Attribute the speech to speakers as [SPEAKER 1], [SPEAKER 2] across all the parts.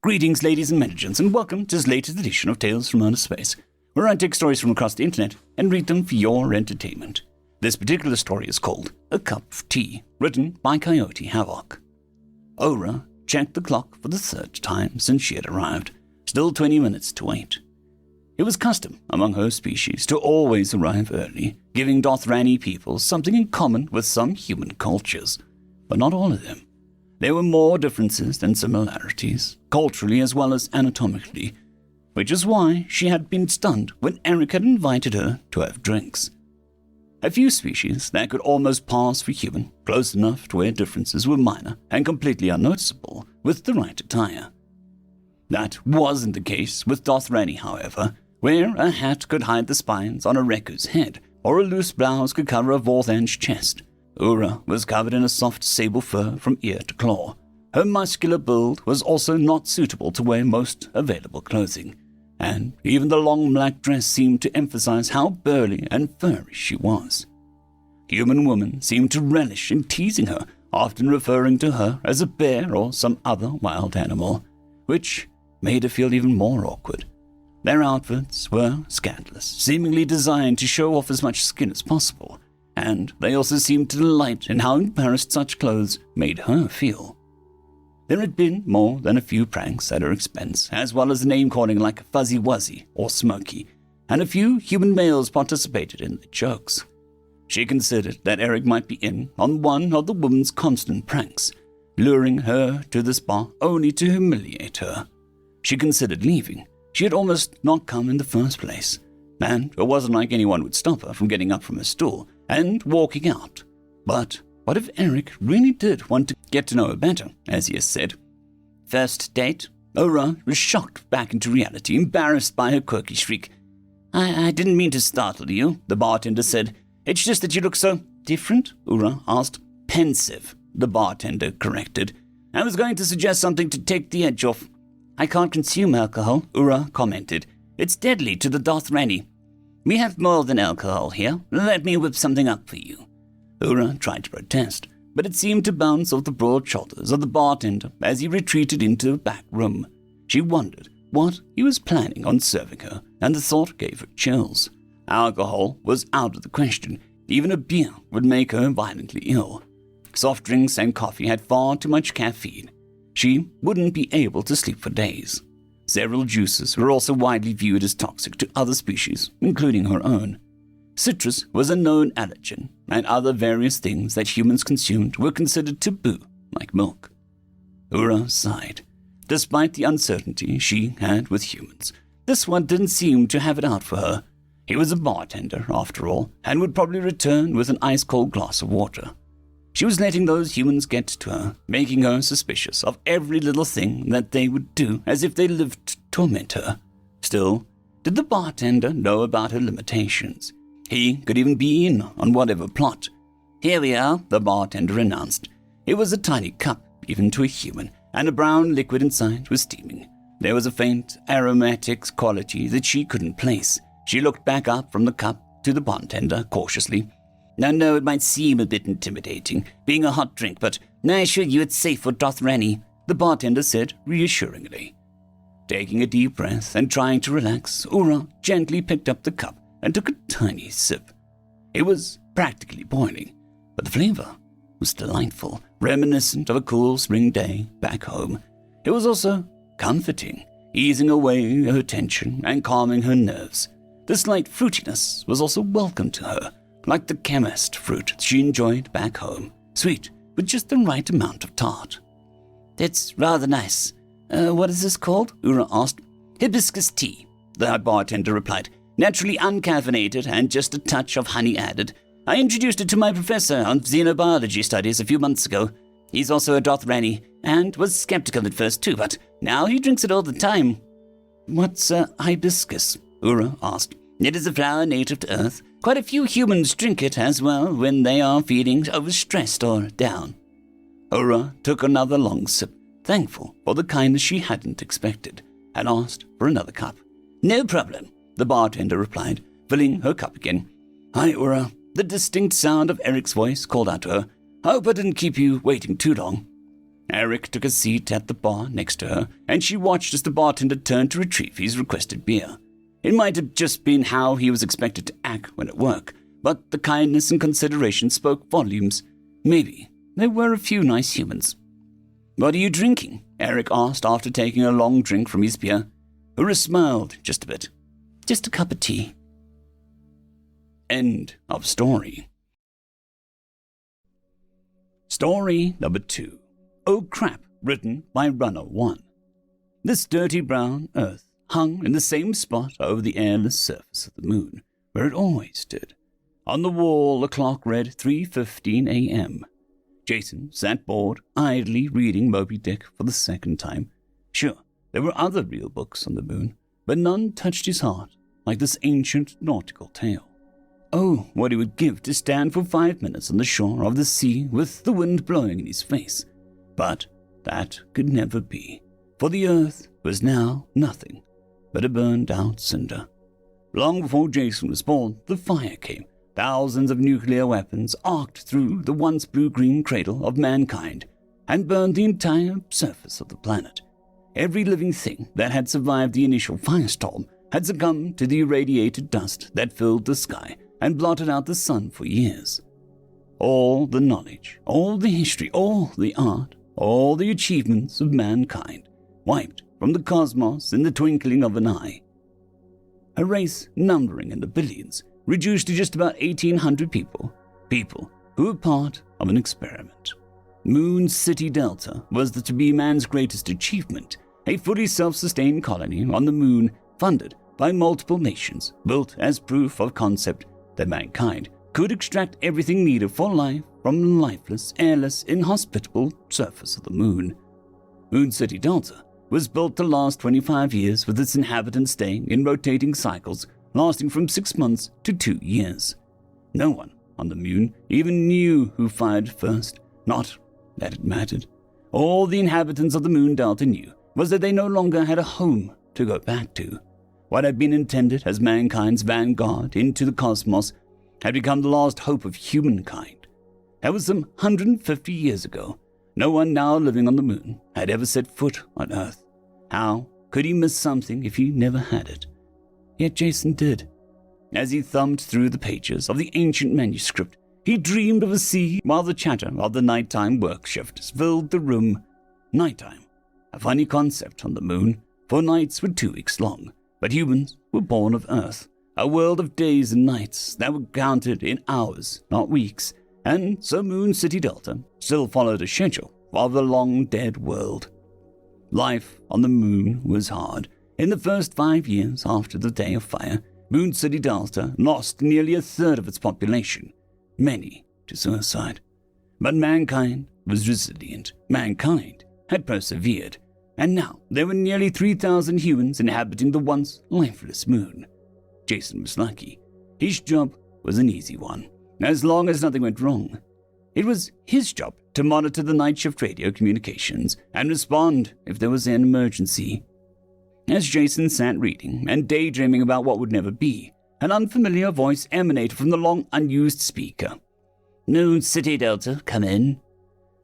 [SPEAKER 1] Greetings, ladies and gents, and welcome to this latest edition of Tales from Outer Space, where I take stories from across the internet and read them for your entertainment. This particular story is called A Cup of Tea, written by Coyote Havoc. Ora checked the clock for the third time since she had arrived, still 20 minutes to wait. It was custom among her species to always arrive early, giving Dothrani people something in common with some human cultures, but not all of them. There were more differences than similarities, culturally as well as anatomically, which is why she had been stunned when Eric had invited her to have drinks. A few species that could almost pass for human, close enough to where differences were minor and completely unnoticeable with the right attire. That wasn't the case with Dothrani, however, where a hat could hide the spines on a Reku's head, or a loose blouse could cover a Vorthan's chest. Ura was covered in a soft sable fur from ear to claw. Her muscular build was also not suitable to wear most available clothing, and even the long black dress seemed to emphasize how burly and furry she was. Human women seemed to relish in teasing her, often referring to her as a bear or some other wild animal, which made her feel even more awkward. Their outfits were scandalous, seemingly designed to show off as much skin as possible, and they also seemed to delight in how embarrassed such clothes made her feel. There had been more than a few pranks at her expense, as well as name-calling like Fuzzy Wuzzy or Smokey, and a few human males participated in the jokes. She considered that Eric might be in on one of the woman's constant pranks, luring her to the spa only to humiliate her. She considered leaving. She had almost not come in the first place, and it wasn't like anyone would stop her from getting up from her stool and walking out. But what if Eric really did want to get to know her better, as he has said? First date? Ora was shocked back into reality, embarrassed by her quirky shriek. I didn't mean to startle you, the bartender said. It's just that you look so different, Ora asked. Pensive, the bartender corrected. I was going to suggest something to take the edge off. I can't consume alcohol, Ura commented. It's deadly to the Dothrani. We have more than alcohol here. Let me whip something up for you. Ura tried to protest, but it seemed to bounce off the broad shoulders of the bartender as he retreated into a back room. She wondered what he was planning on serving her, and the thought gave her chills. Alcohol was out of the question. Even a beer would make her violently ill. Soft drinks and coffee had far too much caffeine. She wouldn't be able to sleep for days. Several juices were also widely viewed as toxic to other species, including her own. Citrus was a known allergen, and other various things that humans consumed were considered taboo, like milk. Ura sighed. Despite the uncertainty she had with humans, this one didn't seem to have it out for her. He was a bartender, after all, and would probably return with an ice-cold glass of water. She was letting those humans get to her, making her suspicious of every little thing that they would do as if they lived to torment her. Still, did the bartender know about her limitations? He could even be in on whatever plot. Here we are, the bartender announced. It was a tiny cup, even to a human, and a brown liquid inside was steaming. There was a faint aromatic quality that she couldn't place. She looked back up from the cup to the bartender cautiously. I know it might seem a bit intimidating, being a hot drink, but I assure you it's safe for Dothrani, the bartender said reassuringly. Taking a deep breath and trying to relax, Ura gently picked up the cup and took a tiny sip. It was practically boiling, but the flavor was delightful, reminiscent of a cool spring day back home. It was also comforting, easing away her tension and calming her nerves. The slight fruitiness was also welcome to her, like the chemist fruit she enjoyed back home, sweet with just the right amount of tart. It's rather nice. What is this called? Ura asked. Hibiscus tea, the bartender replied. Naturally uncaffeinated and just a touch of honey added. I introduced it to my professor on xenobiology studies a few months ago. He's also a Dothrani and was skeptical at first too, but now he drinks it all the time. What's hibiscus? Ura asked. It is a flower native to Earth. Quite a few humans drink it as well when they are feeling overstressed or down. Ura took another long sip, thankful for the kindness she hadn't expected, and asked for another cup. No problem, the bartender replied, filling her cup again. Hi, Ura. The distinct sound of Eric's voice called out to her. Hope I didn't keep you waiting too long. Eric took a seat at the bar next to her, and she watched as the bartender turned to retrieve his requested beer. It might have just been how he was expected to act when at work, but the kindness and consideration spoke volumes. Maybe there were a few nice humans. "What are you drinking?" Eric asked after taking a long drink from his beer. Ura smiled just a bit. "Just a cup of tea." End of story. Story number 2. Oh Crap, written by Runner 1. This dirty brown earth hung in the same spot over the airless surface of the moon, where it always stood. On the wall, the clock read 3:15 a.m. Jason sat bored, idly reading Moby Dick for the second time. Sure, there were other real books on the moon, but none touched his heart like this ancient nautical tale. Oh, what he would give to stand for 5 minutes on the shore of the sea with the wind blowing in his face. But that could never be, for the earth was now nothing but a burned-out cinder. Long before Jason was born, the fire came. Thousands of nuclear weapons arced through the once blue-green cradle of mankind and burned the entire surface of the planet. Every living thing that had survived the initial firestorm had succumbed to the irradiated dust that filled the sky and blotted out the sun for years. All the knowledge, all the history, all the art, all the achievements of mankind wiped from the cosmos in the twinkling of an eye. A race numbering in the billions, reduced to just about 1,800 people who were part of an experiment. Moon City Delta was to be man's greatest achievement, a fully self-sustained colony on the moon funded by multiple nations, built as proof of concept that mankind could extract everything needed for life from the lifeless, airless, inhospitable surface of the moon. Moon City Delta was built to last 25 years, with its inhabitants staying in rotating cycles lasting from 6 months to 2 years. No one on the moon even knew who fired first, not that it mattered. All the inhabitants of the moon Delta knew was that they no longer had a home to go back to. What had been intended as mankind's vanguard into the cosmos had become the last hope of humankind. That was some 150 years ago. No one now living on the moon had ever set foot on Earth. How could he miss something if he never had it? Yet Jason did. As he thumbed through the pages of the ancient manuscript, he dreamed of a sea while the chatter of the nighttime work shifts filled the room. Nighttime, a funny concept on the moon, for nights were 2 weeks long, but humans were born of Earth, a world of days and nights that were counted in hours, not weeks, and so Moon City Delta still followed a schedule of the long-dead world. Life on the moon was hard. In the first 5 years after the Day of Fire, Moon City Delta lost nearly a third of its population, many to suicide. But mankind was resilient. Mankind had persevered, and now there were nearly 3,000 humans inhabiting the once lifeless moon. Jason was lucky. His job was an easy one, as long as nothing went wrong. It was his job to monitor the night shift radio communications and respond if there was an emergency. As Jason sat reading and daydreaming about what would never be, an unfamiliar voice emanated from the long unused speaker. "Moon City Delta, come in."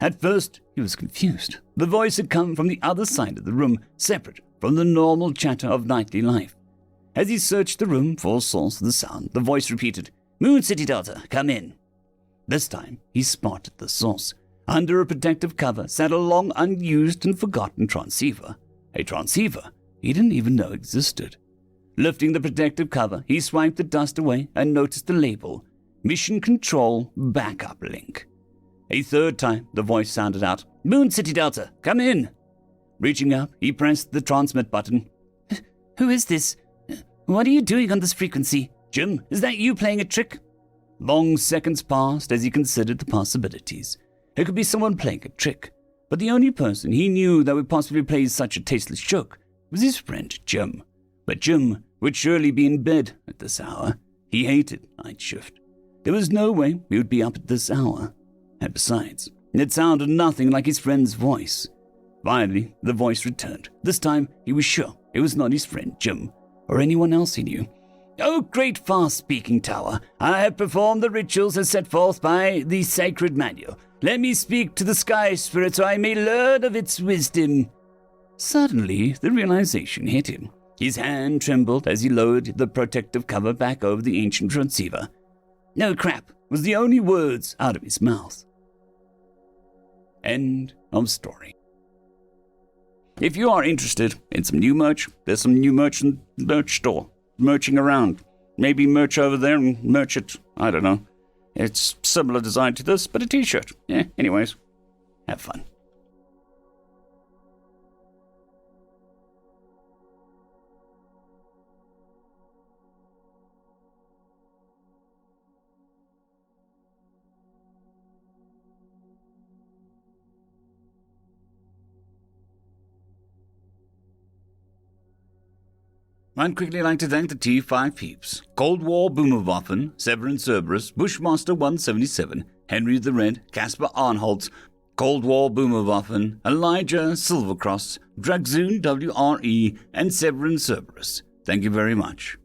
[SPEAKER 1] At first, he was confused. The voice had come from the other side of the room, separate from the normal chatter of nightly life. As he searched the room for a source of the sound, the voice repeated, "Moon City Delta, come in." This time, he spotted the source. Under a protective cover sat a long unused and forgotten transceiver. A transceiver he didn't even know existed. Lifting the protective cover, he swiped the dust away and noticed the label, Mission Control Backup Link. A third time, the voice sounded out, "Moon City Delta, come in." Reaching up, he pressed the transmit button. "Who is this? What are you doing on this frequency? Jim, is that you playing a trick?" Long seconds passed as he considered the possibilities. It could be someone playing a trick, but the only person he knew that would possibly play such a tasteless joke was his friend Jim. But Jim would surely be in bed at this hour. He hated night shift. There was no way he would be up at this hour. And besides, it sounded nothing like his friend's voice. Finally, the voice returned. This time, he was sure it was not his friend Jim, or anyone else he knew. "Oh, great fast-speaking tower, I have performed the rituals as set forth by the sacred manual. Let me speak to the sky spirit so I may learn of its wisdom. Suddenly, the realization hit him. His hand trembled as he lowered the protective cover back over the ancient transceiver. No crap was the only words out of his mouth. End of story. If you are interested in some new merch, there's some new merch store. Merching around. Maybe merch over there and merch it. I don't know. It's similar design to this, but a t-shirt. Yeah, anyways. Have fun. I'd quickly like to thank the T5 peeps: Cold War Boomerwaffen, Severin Cerberus, Bushmaster 177, Henry the Red, Caspar Arnholtz, Cold War Boomerwaffen, Elijah Silvercross, Dragzoon WRE, and Severin Cerberus. Thank you very much.